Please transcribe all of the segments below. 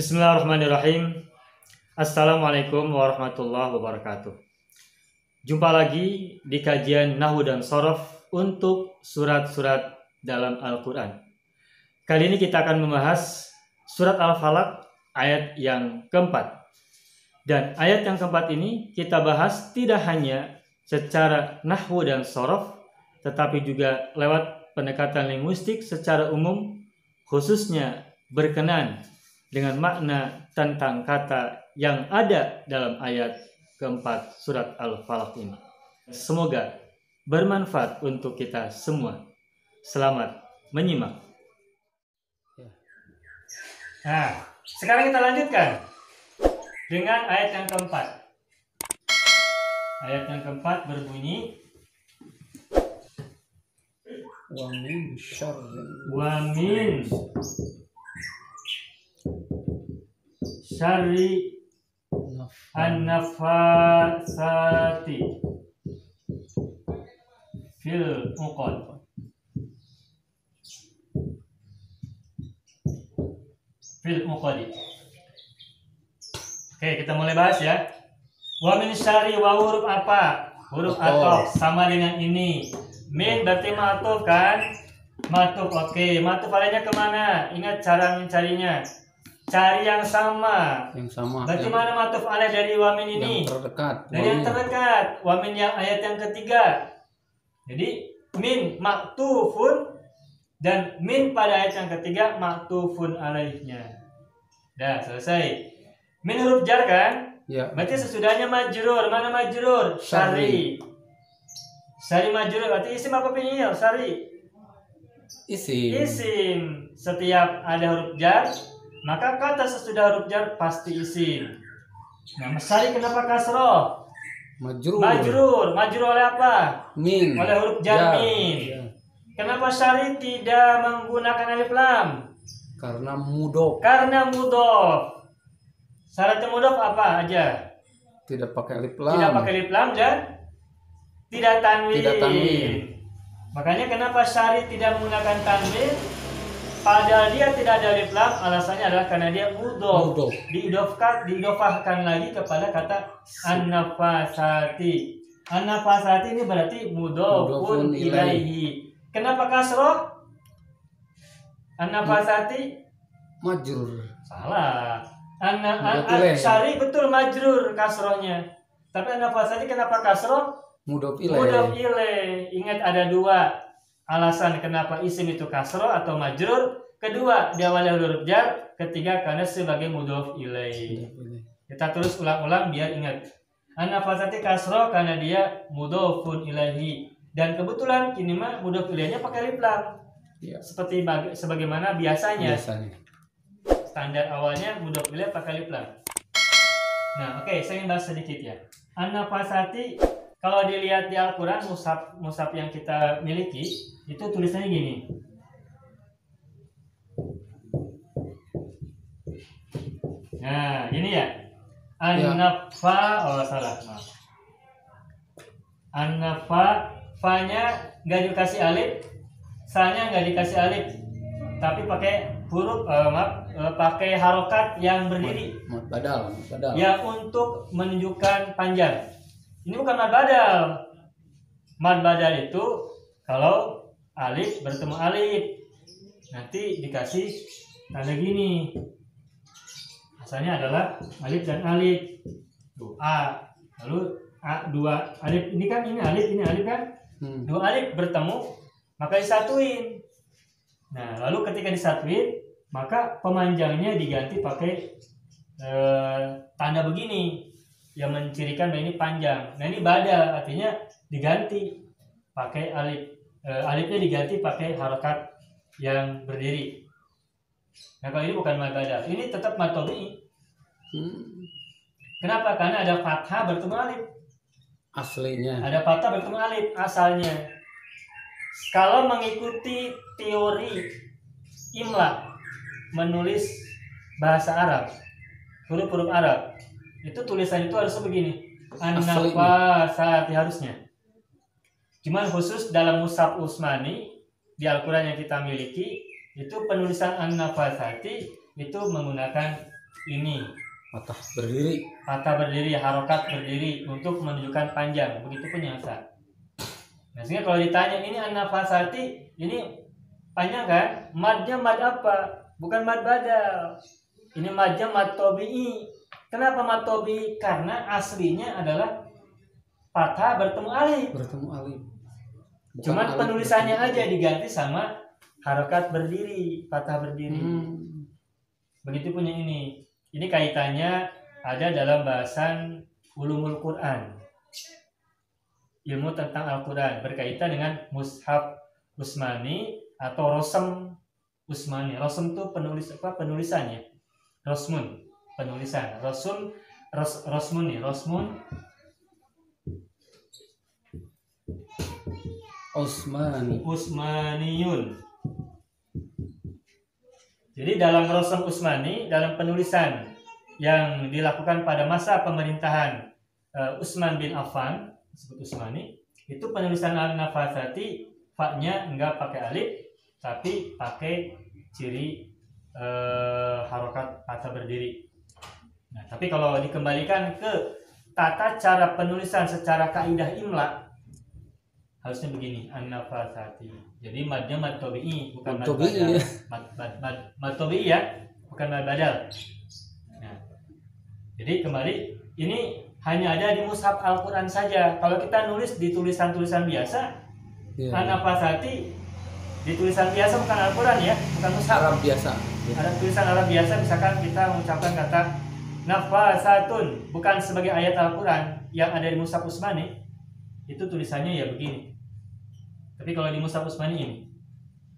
Bismillahirrahmanirrahim. Assalamualaikum warahmatullahi wabarakatuh. Jumpa lagi di kajian Nahwu dan Shorof untuk surat-surat dalam Al-Quran. Kali ini kita akan membahas surat Al-Falaq ayat yang keempat. Dan ayat yang keempat ini kita bahas tidak hanya secara Nahwu dan Shorof, tetapi juga lewat pendekatan linguistik secara umum, khususnya berkenan dengan makna tentang kata yang ada dalam ayat keempat surat Al-Falaq ini. Semoga bermanfaat untuk kita semua. Selamat menyimak. Nah, sekarang kita lanjutkan dengan ayat yang keempat. Ayat yang keempat berbunyi wa min syarri an-nafasati fil uqad. Oke, kita mulai bahas ya. Wa min syarri, wa huruf apa? Huruf ataf sama dengan ini. Min berarti ma'tuf kan? Ma'tuf, oke. Ma'tuf arahnya kemana? Ingat cara mencarinya. Cari yang sama. Berarti mana ma'tuf alaih dari wamin ini? Yang terdekat. Dari yang terdekat. Wamin yang ayat yang ketiga. Jadi min ma'tufun dan min pada ayat yang ketiga ma'tufun alaihnya. Dah selesai. Min huruf jar kan? Ya. Berarti sesudahnya majrur. Mana majrur? Syari. Syari majrur. Berarti isim apa fi'il? Syari. Isim. Setiap ada huruf jar, maka kata sesudah huruf jar pasti isim. Nah, syari kenapa kasroh? Majrur oleh apa? Min. Oleh huruf jar min. Ya. Kenapa syari tidak menggunakan alif lam? Karena mudhof. Syarat mudhof apa aja? Tidak pakai alif lam. Dan tidak tanwin. Makanya kenapa syari tidak menggunakan tanwin? Padahal dia tidak ada alif lam, alasannya adalah karena dia mudhof. Diidofahkan lagi kepada kata an-nafasati. An-nafasati ini berarti mudhofun ilaihi. Kenapa kasroh? An-nafasati majrur. Salah. Syari betul majrur kasrohnya. Tapi an-nafasati kenapa kasroh? Mudhof ilaih. Ingat ada dua alasan kenapa isim itu kasroh atau majrur. Kedua, diawali huruf jar. Ketiga, karena sebagai mudhof ilaih. Kita terus ulang-ulang biar ingat. An-nafasati kasroh karena dia mudhofun ilaihi. Dan kebetulan kini mah mudhof ilaihnya pakai alif lam. Ya. Sebagaimana biasanya. Standar awalnya mudhof ilaih pakai alif lam. Nah, oke, saya ingin bahas sedikit ya. An-nafasati kalau dilihat di Al-Quran, mushaf yang kita miliki, itu tulisannya gini. Nah, gini ya. An-nafa, salah, maaf. An-nafa, fa-nya nggak dikasih alif, sa-nya nggak dikasih alif, tapi pakai huruf, pakai harokat yang berdiri. Mad badal. Ya, untuk menunjukkan panjang. Ini bukan mad badal. Mad badal itu kalau alif bertemu alif, nanti dikasih tanda gini. Asalnya adalah alif dan alif. Tuh, A. Lalu A, dua alif. Ini alif kan? Dua alif bertemu, maka disatuin. Nah, lalu ketika disatuin, maka pemanjangnya diganti pakai tanda begini yang mencirikan bahwa ini panjang. Nah, ini badal, artinya diganti pakai alif. Alifnya diganti pakai harokat yang berdiri. Nah, kalau ini bukan mad badal, ini tetap mad tabi'i. Kenapa? Karena ada fathah bertemu alif. Aslinya. Ada fathah bertemu alif asalnya. Kalau mengikuti teori imla, menulis bahasa Arab, huruf-huruf Arab, itu tulisan itu harus begini. An-nafasati harusnya. Cuman khusus dalam mushaf Utsmani di Al-Quran yang kita miliki, itu penulisan an-nafasati itu menggunakan ini Patah berdiri. patah berdiri, harokat berdiri untuk menunjukkan panjang. Begitupun yang sa. Nah, sehingga kalau ditanya ini an-nafasati, ini panjang kan? Madnya mad apa? Bukan mad badal. Ini madnya mad tobi'i. Kenapa mad tobi'i? Karena aslinya adalah patah bertemu alif. Bertemu alif. Bukan Cuman alif penulisannya bertemu aja alif. diganti sama harokat berdiri, patah berdiri. Begitupun yang ini. Ini kaitannya ada dalam bahasan ulumul Quran. Ilmu tentang Al-Quran berkaitan dengan mushaf Utsmani atau rosem Utsmani. Rosem itu penulisannya. Rosmun, penulisan. Rosmun nih, rosmun Utsmaniyun. Jadi dalam Rosem Utsmani, dalam penulisan yang dilakukan pada masa pemerintahan Utsman bin Affan, disebut Utsmani, itu penulisan an-nafasati, fa-nya enggak pakai alif, tapi pakai ciri harokat patah berdiri. Nah, tapi kalau dikembalikan ke tata cara penulisan secara kaidah imla, harusnya begini, an-nafasati. Jadi madnya mad tobi'i, bukan mad badal. Mad tobi'i ya, bukan mad badal. Nah, jadi kembali, ini hanya ada di mushaf Al-Quran saja. Kalau kita nulis di tulisan-tulisan biasa, an-nafasati di tulisan biasa, bukan Al-Quran ya, bukan mushaf. Arab biasa. Ada tulisan Arab biasa, misalkan kita mengucapkan kata nafasatun, bukan sebagai ayat Al-Quran yang ada di mushaf Utsmani, itu tulisannya ya begini. Tapi kalau di mushaf Utsmani ini.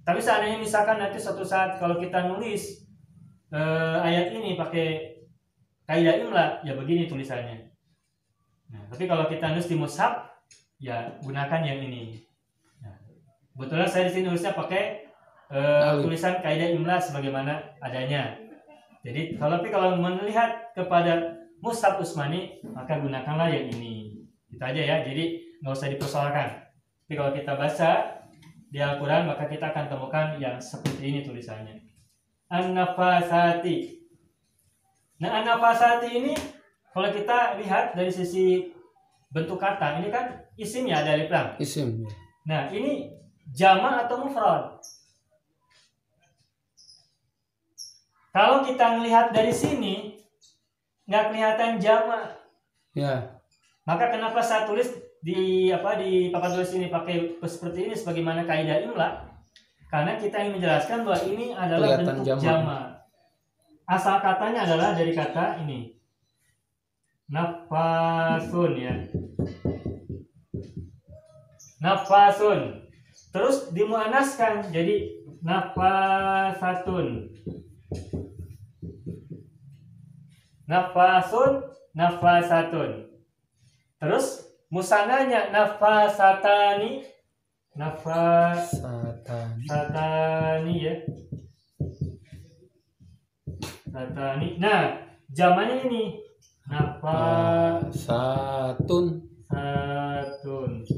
Tapi seandainya misalkan nanti suatu saat kalau kita nulis ayat ini pakai kaidah imla, ya begini tulisannya. Nah, tapi kalau kita nulis di mushaf, ya gunakan yang ini. Nah, kebetulan saya di sini nulisnya pakai tulisan kaidah imla sebagaimana adanya. Jadi kalau melihat kepada mushaf Utsmani, maka gunakanlah yang ini. Itu aja ya. Jadi nggak usah dipersoalkan. Tapi kalau kita baca di Al-Quran, maka kita akan temukan yang seperti ini tulisannya. An-nafasati. Nah, an-nafasati ini kalau kita lihat dari sisi bentuk kata, ini kan isim ya, ada alif lam. Isim. Nah, ini jama' atau mufrad? Kalau kita melihat dari sini, nggak kelihatan jama'. Ya. Maka kenapa saya tulis di papan tulis ini pakai seperti ini sebagaimana kaidah imla? Karena kita ingin menjelaskan bahwa ini adalah Kelihatan bentuk jama'. Asal katanya adalah dari kata ini. Nafasun ya. Nafasun. Terus dimuannaskan jadi nafasatun. Nafasun, nafasatun. Terus musananya nafasatani, nafasatani ya, satani. Nah, zamannya ini nafasatun.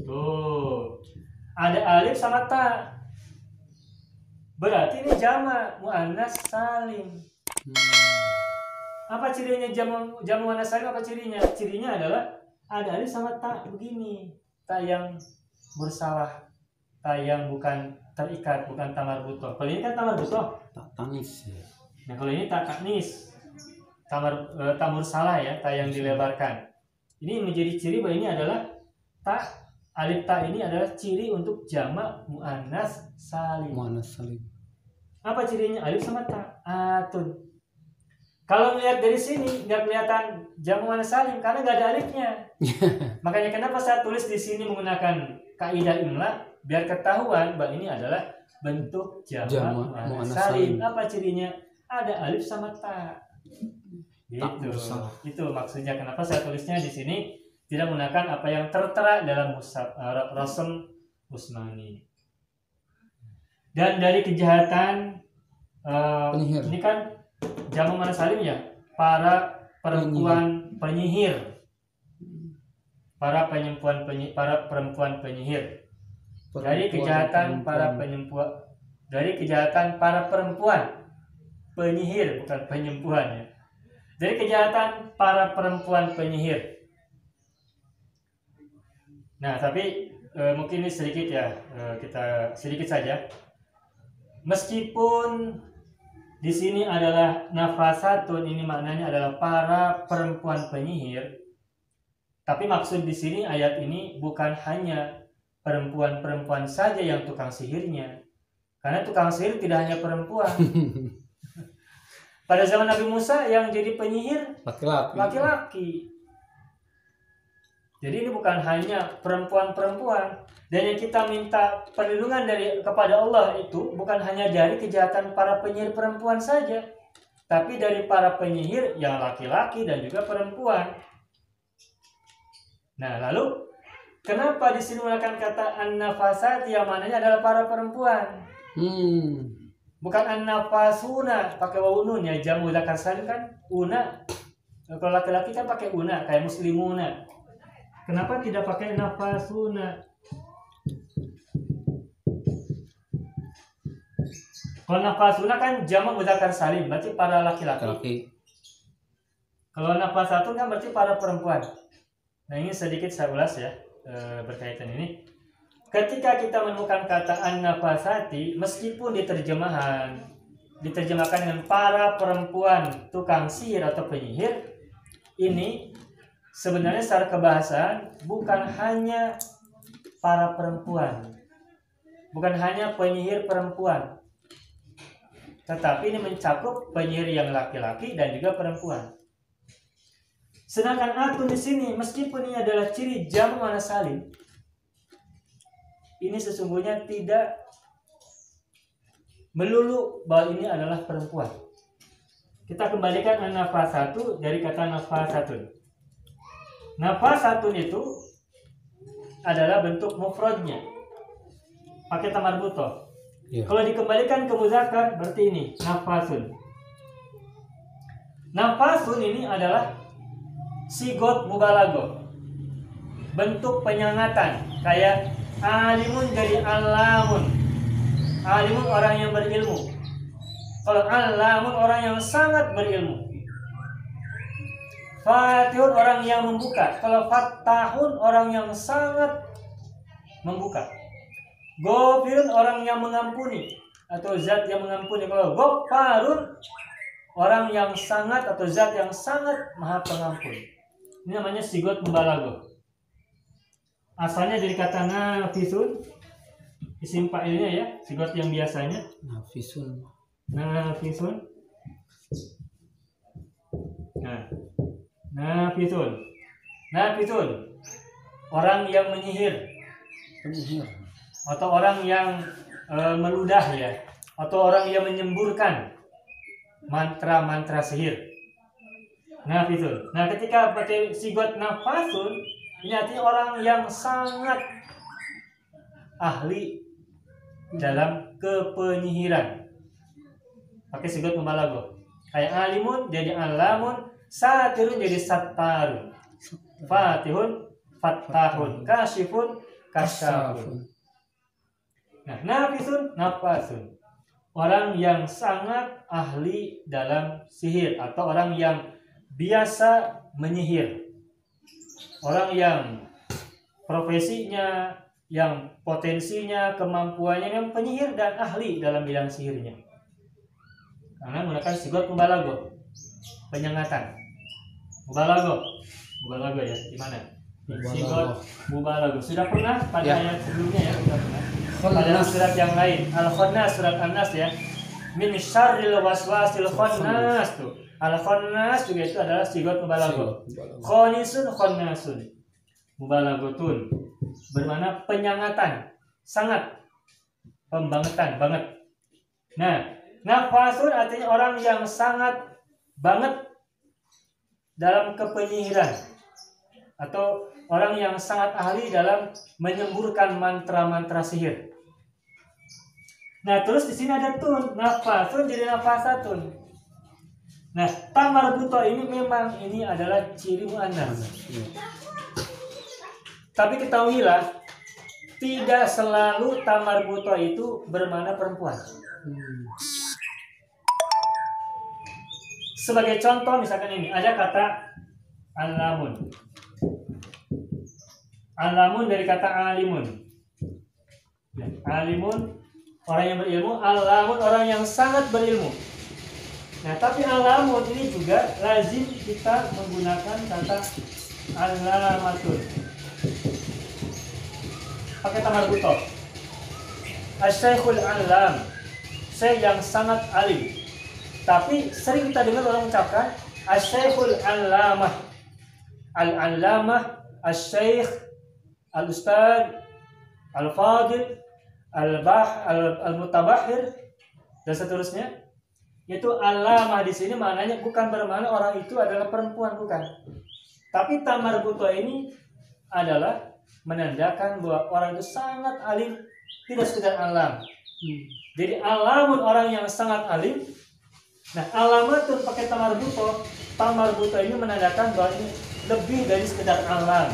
Tuh ada alif sama ta, berarti ini jama' muannas salim. Apa cirinya jamu muannas salim? Apa cirinya? Cirinya adalah ada alif sama ta begini, ta yang bersalah, ta yang bukan terikat, bukan tamar butoh. Kalau ini kan tamar butoh, Tak tanis ya. nah kalau ini tak taknis, tamur salah ya, ta yang dilebarkan. Ini menjadi ciri bahwa ini adalah ta, alif ta ini adalah ciri untuk jamak muannas salim. Muannas salim. Apa cirinya? Alif sama ta, atun. Kalau melihat dari sini nggak kelihatan jamak muannas salim karena nggak ada alifnya. Makanya kenapa saya tulis di sini menggunakan kaidah imla biar ketahuan bahwa ini adalah bentuk jamak muannas salim. Apa cirinya? Ada alif sama ta. Gitu. Itu maksudnya kenapa saya tulisnya di sini tidak menggunakan apa yang tertera dalam mushaf Rosem Utsmani. Dan dari kejahatan ini kan jamak muannas salim ya, para perempuan penyihir. Para perempuan penyihir. Dari kejahatan para perempuan penyihir, bukan penyempuhan ya. dari kejahatan para perempuan penyihir. Nah, tapi mungkin ini sedikit ya, kita sedikit saja. Meskipun di sini adalah nafasatun, ini maknanya adalah para perempuan penyihir. Tapi maksud di sini ayat ini bukan hanya perempuan-perempuan saja yang tukang sihirnya. Karena tukang sihir tidak hanya perempuan. Pada zaman Nabi Musa yang jadi penyihir laki-laki. Jadi ini bukan hanya perempuan-perempuan. Dan yang kita minta perlindungan kepada Allah itu bukan hanya dari kejahatan para penyihir perempuan saja, tapi dari para penyihir yang laki-laki dan juga perempuan. Nah, lalu kenapa di sini menggunakan kata an-nafasat yang maknanya adalah para perempuan? Bukan an-nafasuna pakai wawu nun ya, jamu dzakar salim kan una. Kalau laki-laki kan pakai una kayak muslimuna. Kenapa tidak pakai nafasuna? Kalau nafasuna kan jamu dzakar salim, berarti para laki-laki. Kalau nafasatun kan berarti para perempuan. Nah, ini sedikit saya ulas ya berkaitan ini. Ketika kita menemukan kata an-nafasati, meskipun diterjemahkan dengan para perempuan tukang sihir atau penyihir, ini sebenarnya secara kebahasaan bukan hanya para perempuan, bukan hanya penyihir perempuan, tetapi ini mencakup penyihir yang laki-laki dan juga perempuan. Sedangkan atun di sini, meskipun ini adalah ciri jamu muannats salim, ini sesungguhnya tidak melulu bahwa ini adalah perempuan. Kita kembalikan an-nafasatu dari kata nafasatun. Nafasatun itu adalah bentuk mufradnya, pakai tamar buto. Ya. Kalau dikembalikan ke muzakkar berarti ini nafasun. Nafasun ini adalah sigot mubalago, bentuk penyangatan, kayak alimun jadi alamun. Alimun orang yang berilmu. Kalau alamun orang yang sangat berilmu. Fatihun orang yang membuka. Kalau fattahun orang yang sangat membuka. Ghafirun orang yang mengampuni atau zat yang mengampuni. Kalau ghaffarun orang yang sangat atau zat yang sangat maha pengampun. Ini namanya sigot mubalaghah. Asalnya dari kata nafisun, isim fa'ilnya ya, sigot yang biasanya. Nafisun. Nafisun. Orang yang menyihir. Atau orang yang meludah ya, atau orang yang menyemburkan mantra-mantra sihir. Nafisun. Nah, ketika pakai sigot nafasun, ini artinya orang yang sangat ahli dalam kepenyihiran. Pakai sigot mubalaghah. Kayak alimun jadi alamun, satirun jadi sattarun, fatihun fattahun, kasyifun kasyafun. Nah, nafisun nafasun. Orang yang sangat ahli dalam sihir atau orang yang biasa menyihir. Orang yang profesinya, yang potensinya, kemampuannya yang penyihir dan ahli dalam bidang sihirnya. Karena menggunakan sigot mubalaghah, penyangatan. Mubalaghah ya, di mana? Sigot mubalaghah. Sudah pernah pada ayat sebelumnya ya, sudah pernah. Pada surat yang lain, Al-Khannas, surat An-Nas ya. Min syarril waswasil khannas tuh. Al-Khannas juga itu adalah sigot mubalaghah. Khanisun khannasun. Mubalaghatun bermakna penyangatan, sangat, pembangetan, banget. Nah, nafasun artinya orang yang sangat banget dalam kepenyihiran atau orang yang sangat ahli dalam menyemburkan mantra-mantra sihir. Nah, terus di sini ada tun, nafasun jadi nafasatun. Nah, tamar buto ini memang ini adalah ciri muannats. Tapi ketahuilah, tidak selalu tamar buto itu bermakna perempuan. Sebagai contoh misalkan ini ada kata alamun. Alamun dari kata alimun. Alimun orang yang berilmu, alamun orang yang sangat berilmu. Nah, tapi alamun ini juga lazim kita menggunakan kata alamatun. Pakai tamar buto. Asy-syaikhul alam, syekh yang sangat alim. Tapi sering kita dengar orang mengucapkan asy-syaikhul alamah. Al-alamah, asy-syaikh, al-ustad, al-fadil, al-mutabahhir dan seterusnya. Yaitu alamah di sini maknanya bukan bermakna orang itu adalah perempuan, bukan. Tapi tamar buto ini adalah menandakan bahwa orang itu sangat alim, tidak sekedar alam. Jadi alamun orang yang sangat alim. Nah, alamatun pakai tamar buto ini menandakan bahwa ini lebih dari sekedar alam.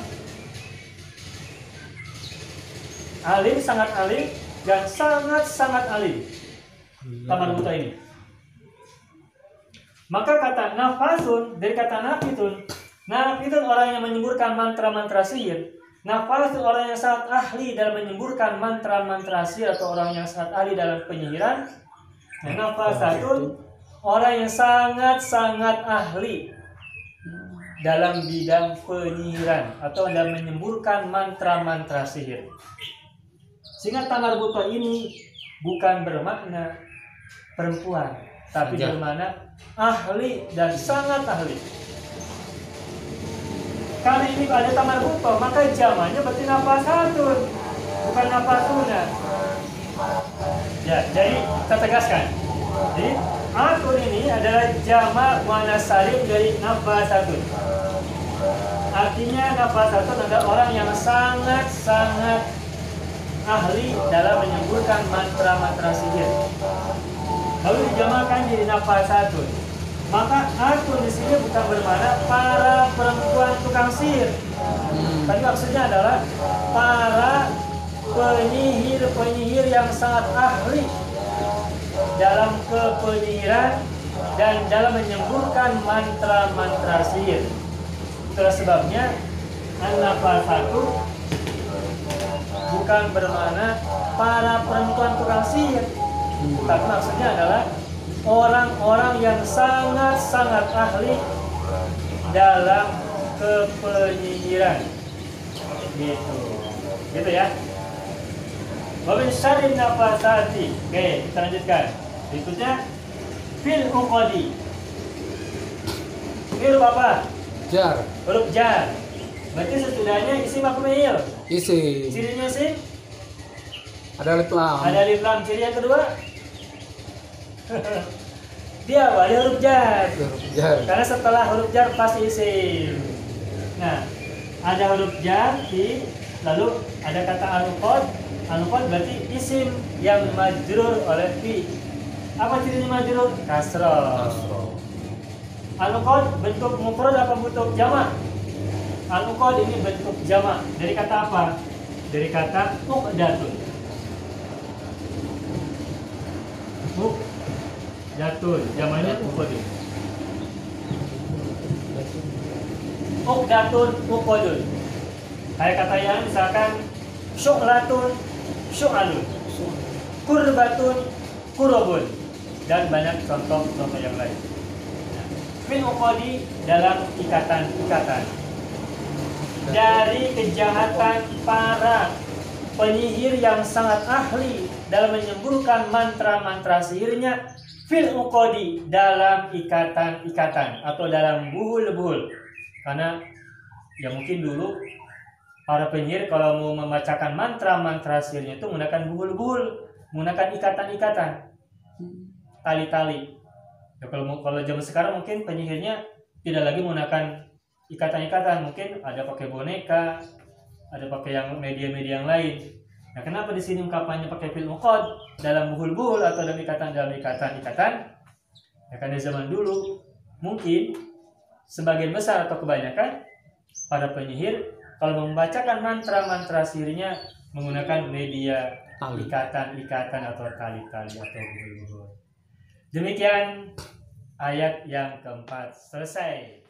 Alim, sangat alim, dan sangat alim. Tamar buto ini. Maka kata nafasun dari kata nafitun orang yang menyemburkan mantra-mantra sihir. Nafasun orang yang sangat ahli dalam menyemburkan mantra-mantra sihir atau orang yang sangat ahli dalam penyihiran. Nah, nafasatun orang yang sangat ahli dalam bidang penyihiran atau dalam menyemburkan mantra-mantra sihir. Sehingga tamar buto ini bukan bermakna perempuan, tapi bermakna ahli dan sangat ahli. Kali ini ada tamar buto, maka jamannya berarti nafasatun, bukan nafasuna. Ya, jadi kita tegaskan. Jadi atun ini adalah jamak muannas salim dari nafasatun. Artinya nafasatun adalah orang yang sangat ahli dalam menyemburkan mantra-mantra sihir. Lalu dijamakan jadi nafasatun. Maka atun di sini bukan bermakna para perempuan tukang sihir. Tapi maksudnya adalah para penyihir yang sangat ahli dalam kepenyihiran dan dalam menyemburkan mantra-mantra sihir. Itulah sebabnya an-nafasatu bukan bermakna para perempuan tukang sihir, tapi maksudnya adalah orang-orang yang sangat ahli dalam kepenyihiran. Gitu ya. Wa min syarrin nafasati. Oke, kita lanjutkan. Berikutnya fil uqadi. Ini huruf apa? Jar. Huruf jar. Berarti sesudahnya isim apa fi'il? Isim. Cirinya isim? Ada alif lam. Ada alif lam. Ciri yang kedua? Dia apa? Dia huruf jar. Huruf jar. Karena setelah huruf jar pasti isim. Nah, ada huruf jar lalu ada kata al-qad. Al-qad berarti isim yang majrur oleh fi. Apa cirinya majrur? Kasrah. Al-qad bentuk mufrad apa bentuk jamak? Al-qad ini bentuk jamak. Dari kata apa? Dari kata uqdatun. Uqdatun, jamaknya uqdatun. Uqdatun, uqdun. Kayak kata yang misalkan syu'latun, syu'alun, kurbatun, kurobun, dan banyak contoh-contoh yang lain. Min uqadi dalam ikatan-ikatan. Dari kejahatan para penyihir yang sangat ahli dalam menyemburkan mantra-mantra sihirnya, fil uqadi dalam ikatan-ikatan atau dalam buhul-buhul. Karena ya mungkin dulu para penyihir kalau mau membacakan mantra-mantra sihirnya itu menggunakan buhul-buhul, menggunakan ikatan-ikatan, tali-tali. Ya, kalau zaman sekarang mungkin penyihirnya tidak lagi menggunakan ikatan-ikatan, mungkin ada pakai boneka, ada pakai yang media-media yang lain. Nah, kenapa di sini ungkapannya pakai fil uqad dalam buhul-buhul atau dalam ikatan-ikatan? Ya, karena zaman dulu mungkin sebagian besar atau kebanyakan para penyihir kalau membacakan mantra-mantra sihirnya menggunakan media ikatan-ikatan atau tali-tali atau buhul-buhul. Demikian ayat yang keempat selesai.